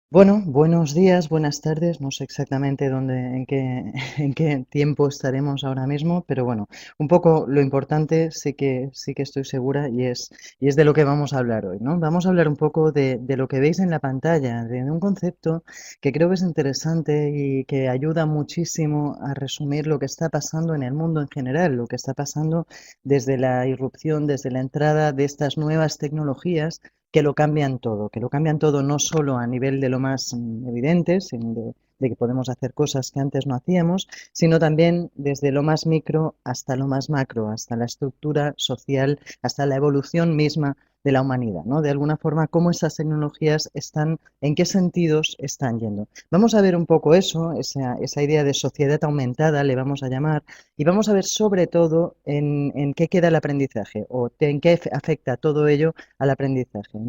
Bueno, buenos días, buenas tardes, no sé exactamente en qué tiempo estaremos ahora mismo, pero bueno, un poco lo importante sí que estoy segura y es de lo que vamos a hablar hoy, ¿no? Vamos a hablar un poco de lo que veis en la pantalla, de un concepto que creo que es interesante y que ayuda muchísimo a resumir lo que está pasando en el mundo en general, lo que está pasando desde la irrupción, desde la entrada de estas nuevas tecnologías que lo cambian todo no solo a nivel de lo más evidente, de que podemos hacer cosas que antes no hacíamos, sino también desde lo más micro hasta lo más macro, hasta la estructura social, hasta la evolución misma de la humanidad, ¿no? De alguna forma, cómo esas tecnologías están, en qué sentidos están yendo. Vamos a ver un poco eso, esa idea de sociedad aumentada, le vamos a llamar, y vamos a ver sobre todo en qué queda el aprendizaje o en qué afecta todo ello al aprendizaje,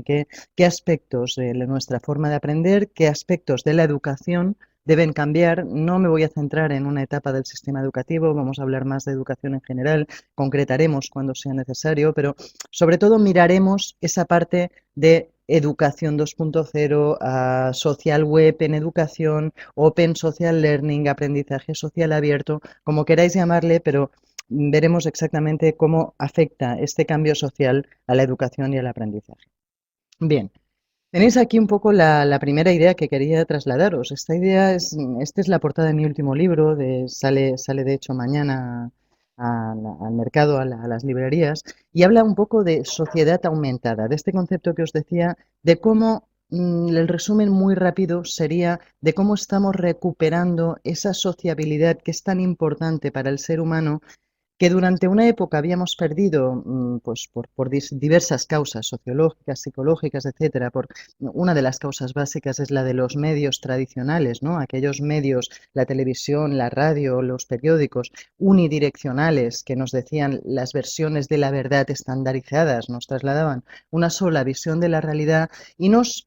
qué aspectos de nuestra forma de aprender, qué aspectos de la educación deben cambiar. No me voy a centrar en una etapa del sistema educativo, vamos a hablar más de educación en general, concretaremos cuando sea necesario, pero sobre todo miraremos esa parte de educación 2.0, social web en educación, open social learning, aprendizaje social abierto, como queráis llamarle, pero veremos exactamente cómo afecta este cambio social a la educación y al aprendizaje. Bien, tenéis aquí un poco la primera idea que quería trasladaros. Esta es la portada de mi último libro, sale de hecho mañana al mercado, a las librerías, y habla un poco de sociedad aumentada, de este concepto que os decía, de cómo el resumen muy rápido sería de cómo estamos recuperando esa sociabilidad que es tan importante para el ser humano que durante una época habíamos perdido, pues por diversas causas sociológicas, psicológicas, etcétera. Una de las causas básicas es la de los medios tradicionales, ¿no? Aquellos medios, la televisión, la radio, los periódicos unidireccionales que nos decían las versiones de la verdad estandarizadas, nos trasladaban una sola visión de la realidad y nos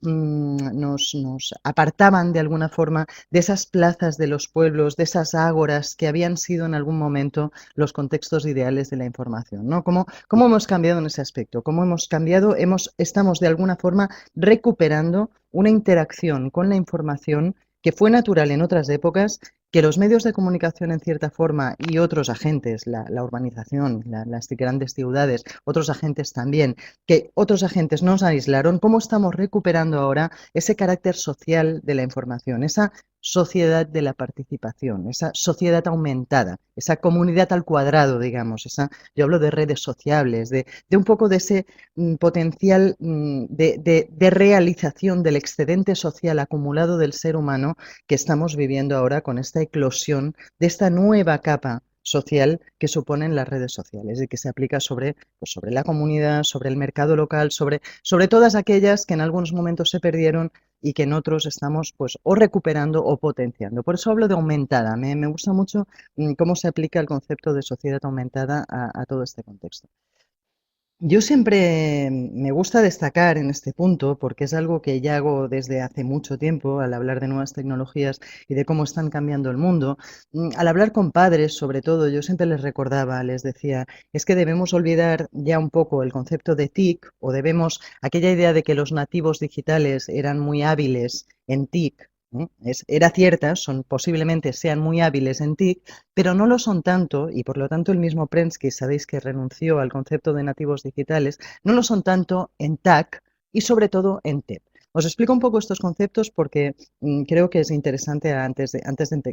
apartaban de alguna forma de esas plazas de los pueblos, de esas ágoras que habían sido en algún momento los contextos ideales de la información, ¿no? ¿Cómo hemos cambiado en ese aspecto? ¿Cómo hemos cambiado? Estamos de alguna forma recuperando una interacción con la información que fue natural en otras épocas, que los medios de comunicación en cierta forma y otros agentes, la urbanización, las grandes ciudades, otros agentes también, que otros agentes nos aislaron, ¿cómo estamos recuperando ahora ese carácter social de la información, esa sociedad de la participación, esa sociedad aumentada, esa comunidad al cuadrado, digamos, yo hablo de redes sociables, de un poco de ese potencial de realización del excedente social acumulado del ser humano que estamos viviendo ahora con esta eclosión de esta nueva capa social que suponen las redes sociales y que se aplica sobre la comunidad, sobre el mercado local, sobre todas aquellas que en algunos momentos se perdieron y que en otros estamos pues o recuperando o potenciando. Por eso hablo de aumentada. Me gusta mucho cómo se aplica el concepto de sociedad aumentada a todo este contexto. Yo siempre me gusta destacar en este punto, porque es algo que ya hago desde hace mucho tiempo, al hablar de nuevas tecnologías y de cómo están cambiando el mundo. Al hablar con padres, sobre todo, yo siempre les recordaba, les decía, es que debemos olvidar ya un poco el concepto de TIC o debemos, aquella idea de que los nativos digitales eran muy hábiles en TIC. Era cierta, posiblemente sean muy hábiles en TIC, pero no lo son tanto, y por lo tanto el mismo Prensky, sabéis que renunció al concepto de nativos digitales, no lo son tanto en TAC y sobre todo en TEP. Os explico un poco estos conceptos porque creo que es interesante antes de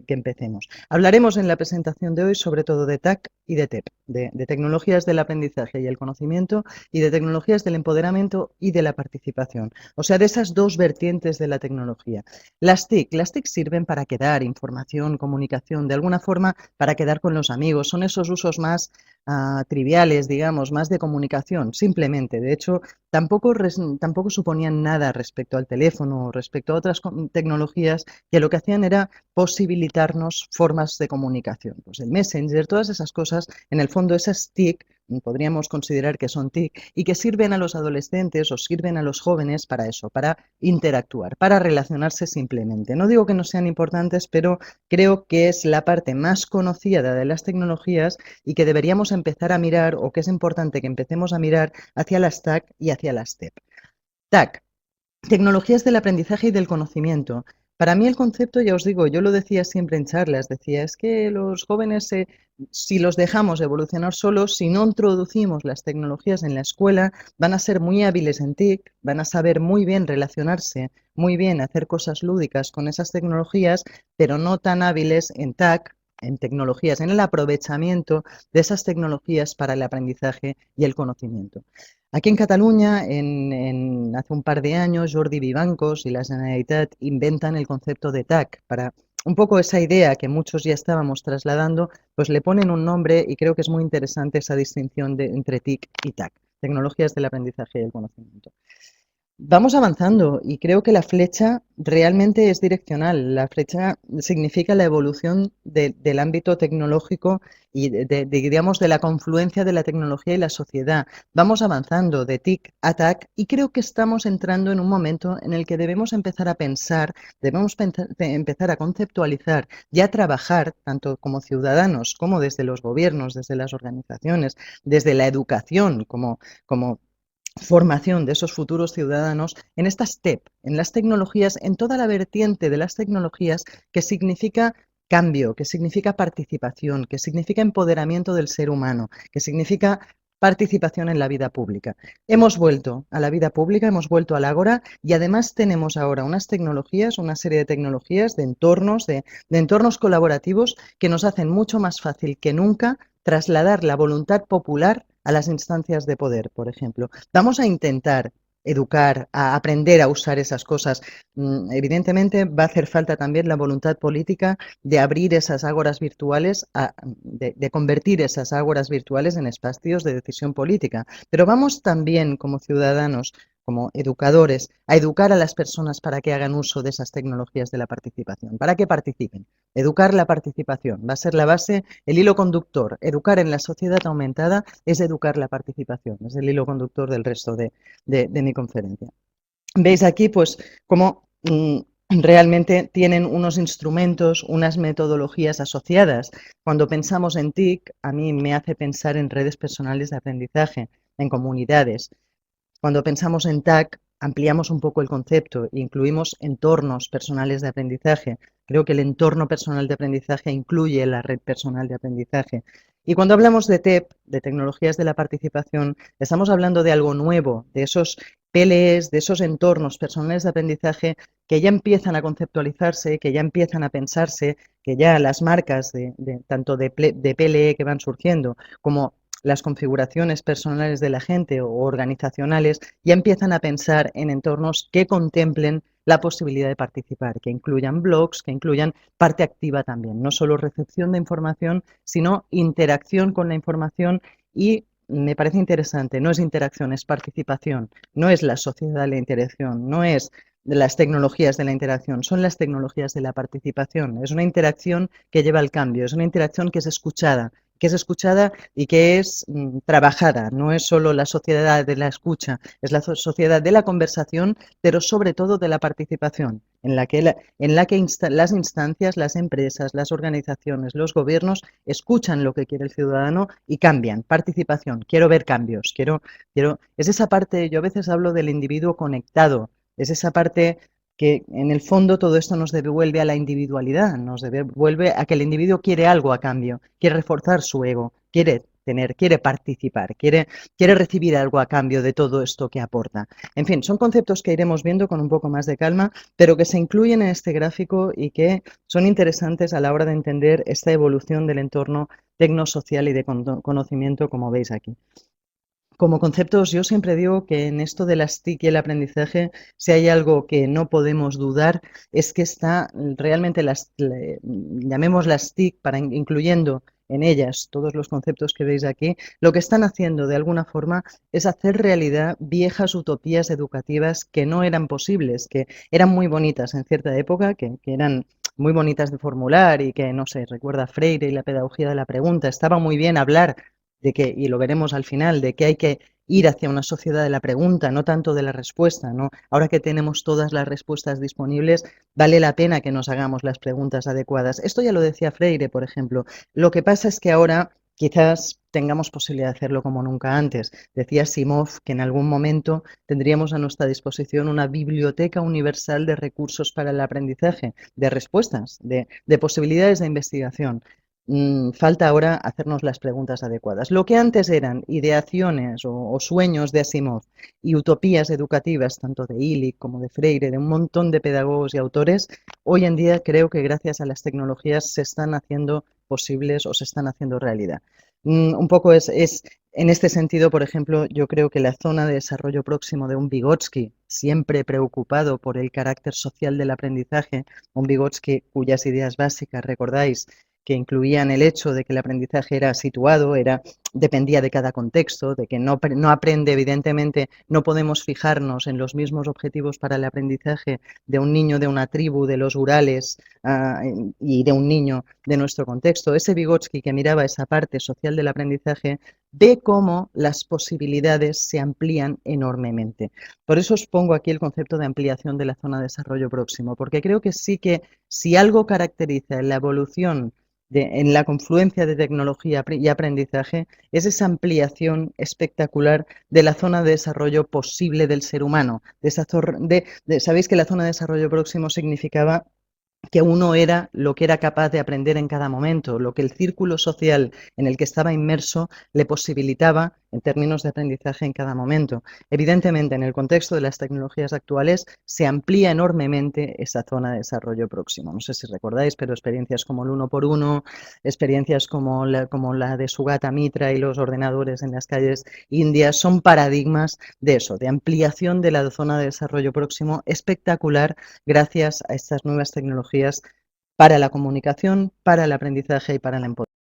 que empecemos. Hablaremos en la presentación de hoy sobre todo de TAC y de TEP, de tecnologías del aprendizaje y el conocimiento y de tecnologías del empoderamiento y de la participación. O sea, de esas dos vertientes de la tecnología. Las TIC sirven para quedar información, comunicación, de alguna forma para quedar con los amigos. Son esos usos más triviales, digamos, más de comunicación, simplemente. De hecho, tampoco suponían nada respecto al teléfono o respecto a otras tecnologías que lo que hacían era posibilitarnos formas de comunicación. Pues el Messenger, todas esas cosas, en el fondo esas TIC, podríamos considerar que son TIC y que sirven a los adolescentes o sirven a los jóvenes para eso, para interactuar, para relacionarse simplemente. No digo que no sean importantes, pero creo que es la parte más conocida de las tecnologías y que deberíamos empezar a mirar, o que es importante que empecemos a mirar hacia las TAC y hacia las TEP. TAC. Tecnologías del aprendizaje y del conocimiento. Para mí el concepto, ya os digo, yo lo decía siempre en charlas, decía, es que los jóvenes, si los dejamos evolucionar solos, si no introducimos las tecnologías en la escuela, van a ser muy hábiles en TIC, van a saber muy bien relacionarse, muy bien hacer cosas lúdicas con esas tecnologías, pero no tan hábiles en TAC, en tecnologías, en el aprovechamiento de esas tecnologías para el aprendizaje y el conocimiento. Aquí en Cataluña, hace un par de años, Jordi Vivancos y la Generalitat inventan el concepto de TAC para un poco esa idea que muchos ya estábamos trasladando, pues le ponen un nombre y creo que es muy interesante esa distinción entre TIC y TAC, tecnologías del aprendizaje y el conocimiento. Vamos avanzando y creo que la flecha realmente es direccional. La flecha significa la evolución del ámbito tecnológico y digamos, de la confluencia de la tecnología y la sociedad. Vamos avanzando de TIC a TAC y creo que estamos entrando en un momento en el que debemos empezar a pensar, debemos empezar a conceptualizar y a trabajar, tanto como ciudadanos como desde los gobiernos, desde las organizaciones, desde la educación como formación de esos futuros ciudadanos en estas TEP, en las tecnologías, en toda la vertiente de las tecnologías que significa cambio, que significa participación, que significa empoderamiento del ser humano, que significa participación en la vida pública. Hemos vuelto a la vida pública, hemos vuelto al ágora y además tenemos ahora unas tecnologías, una serie de tecnologías, de entornos colaborativos que nos hacen mucho más fácil que nunca trasladar la voluntad popular a las instancias de poder, por ejemplo. Vamos a intentar educar, a aprender a usar esas cosas. Evidentemente va a hacer falta también la voluntad política de abrir esas ágoras virtuales, de convertir esas ágoras virtuales en espacios de decisión política. Pero vamos también como ciudadanos, como educadores, a educar a las personas para que hagan uso de esas tecnologías de la participación, para que participen. Educar la participación va a ser la base, el hilo conductor. Educar en la sociedad aumentada es educar la participación, es el hilo conductor del resto de mi conferencia. Veis aquí, pues, cómo realmente tienen unos instrumentos, unas metodologías asociadas. Cuando pensamos en TIC, a mí me hace pensar en redes personales de aprendizaje, en comunidades. Cuando pensamos en TAC, ampliamos un poco el concepto e incluimos entornos personales de aprendizaje. Creo que el entorno personal de aprendizaje incluye la red personal de aprendizaje. Y cuando hablamos de TEP, de tecnologías de la participación, estamos hablando de algo nuevo, de esos PLEs, de esos entornos personales de aprendizaje que ya empiezan a conceptualizarse, que ya empiezan a pensarse, que ya las marcas tanto de PLE que van surgiendo como las configuraciones personales de la gente o organizacionales ya empiezan a pensar en entornos que contemplen la posibilidad de participar, que incluyan blogs, que incluyan parte activa también, no solo recepción de información, sino interacción con la información y me parece interesante, no es interacción, es participación, no es la sociedad de la interacción, no es de las tecnologías de la interacción, son las tecnologías de la participación. Es una interacción que lleva al cambio, es una interacción que es escuchada y que es trabajada. No es solo la sociedad de la escucha, es la sociedad de la conversación, pero sobre todo de la participación, en la que las instancias, las empresas, las organizaciones, los gobiernos escuchan lo que quiere el ciudadano y cambian. Participación, quiero ver cambios, es esa parte, yo a veces hablo del individuo conectado, es esa parte que en el fondo todo esto nos devuelve a la individualidad, nos devuelve a que el individuo quiere algo a cambio, quiere reforzar su ego, quiere participar, quiere recibir algo a cambio de todo esto que aporta. En fin, son conceptos que iremos viendo con un poco más de calma, pero que se incluyen en este gráfico y que son interesantes a la hora de entender esta evolución del entorno tecnosocial y de conocimiento, como veis aquí. Como conceptos, yo siempre digo que en esto de las TIC y el aprendizaje, si hay algo que no podemos dudar, es que está realmente llamemos las TIC, incluyendo en ellas todos los conceptos que veis aquí, lo que están haciendo de alguna forma es hacer realidad viejas utopías educativas que no eran posibles, que eran muy bonitas en cierta época, que eran muy bonitas de formular y que, no sé, recuerda Freire y la pedagogía de la pregunta, estaba muy bien hablar de que, y lo veremos al final, de que hay que ir hacia una sociedad de la pregunta, no tanto de la respuesta, ¿no? Ahora que tenemos todas las respuestas disponibles, vale la pena que nos hagamos las preguntas adecuadas. Esto ya lo decía Freire, por ejemplo. Lo que pasa es que ahora quizás tengamos posibilidad de hacerlo como nunca antes. Decía Asimov que en algún momento tendríamos a nuestra disposición una biblioteca universal de recursos para el aprendizaje, de respuestas, de posibilidades de investigación. Falta ahora hacernos las preguntas adecuadas. Lo que antes eran ideaciones o sueños de Asimov y utopías educativas, tanto de Illich como de Freire, de un montón de pedagogos y autores, hoy en día creo que gracias a las tecnologías se están haciendo posibles o se están haciendo realidad. Un poco es en este sentido, por ejemplo, yo creo que la zona de desarrollo próximo de un Vygotsky, siempre preocupado por el carácter social del aprendizaje, un Vygotsky cuyas ideas básicas, recordáis, que incluían el hecho de que el aprendizaje era situado, dependía de cada contexto, de que no aprende, evidentemente, no podemos fijarnos en los mismos objetivos para el aprendizaje de un niño de una tribu de los Urales y de un niño de nuestro contexto. Ese Vygotsky que miraba esa parte social del aprendizaje ve cómo las posibilidades se amplían enormemente. Por eso os pongo aquí el concepto de ampliación de la zona de desarrollo próximo, porque creo que sí que si algo caracteriza la evolución en la confluencia de tecnología y aprendizaje es esa ampliación espectacular de la zona de desarrollo posible del ser humano. Sabéis que la zona de desarrollo próximo significaba que uno era lo que era capaz de aprender en cada momento, lo que el círculo social en el que estaba inmerso le posibilitaba en términos de aprendizaje en cada momento. Evidentemente, en el contexto de las tecnologías actuales se amplía enormemente esa zona de desarrollo próximo. No sé si recordáis, pero experiencias como el 1x1, experiencias como la de Sugata Mitra y los ordenadores en las calles indias son paradigmas de eso, de ampliación de la zona de desarrollo próximo espectacular gracias a estas nuevas tecnologías para la comunicación, para el aprendizaje y para el empoderamiento.